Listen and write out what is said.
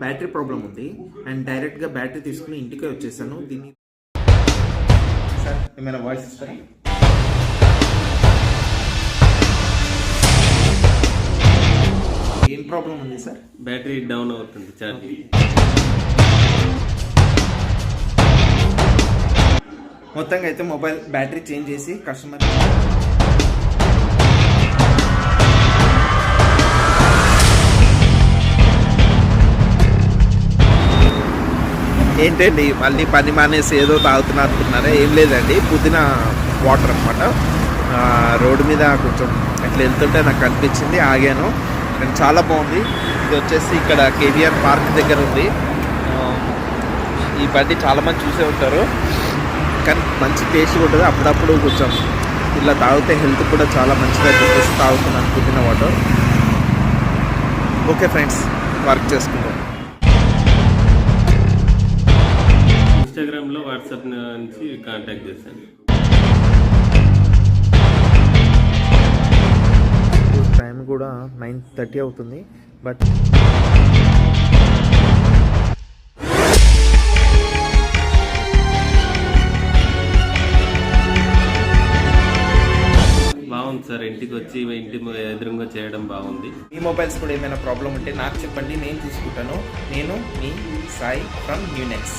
Battery problem ఉంది and డైరెక్ట్గా battery తీసుకుని ఇంటికే వచ్చేసాను. దీన్ని సార్ ఏమైనా వాయిస్ ఇస్తారా? ఏం ప్రాబ్లం ఉంది సార్? బ్యాటరీ డౌన్ అవుతుంది ఛార్జింగ్. మొత్తంగా అయితే మొబైల్ బ్యాటరీ చేంజ్ చేసి కస్టమర్ ఏంటండి మళ్ళీ పని మానేసి ఏదో తాగుతున్నా అనుకున్నారా? ఏం లేదండి, పుదీనా వాటర్ అనమాట. రోడ్డు మీద కొంచెం అట్లా వెళ్తుంటే నాకు కనిపించింది, ఆగాను అండ్ చాలా బాగుంది. ఇది వచ్చేసి ఇక్కడ కేవీఆర్ పార్క్ దగ్గర ఉంది. ఈ బండి చాలామంది చూసే ఉంటారు కానీ మంచి టేస్ట్ ఉంటుంది. అప్పుడప్పుడు కొంచెం ఇలా తాగితే హెల్త్ కూడా చాలా మంచిగా చెప్పేసి తాగుతున్నాను పుదీనా వాటర్. ఓకే ఫ్రెండ్స్, వర్క్ చేసుకుంటాం. ఇన్స్టాగ్రామ్లో వాట్సాప్ నుంచి కాంటాక్ట్ చేశాను. టైం కూడా 9:30 అవుతుంది. బట్ బాగుంది సార్, ఇంటికి వచ్చి ఇంటి ఎదురుగా చేయడం బాగుంది. ఈ మొబైల్స్ కూడా ఏమైనా ప్రాబ్లం ఉంటే నాకు చెప్పండి, నేను చూసుకుంటాను. నేను మీ సాయి ఫ్రమ్ న్యూనెక్స్.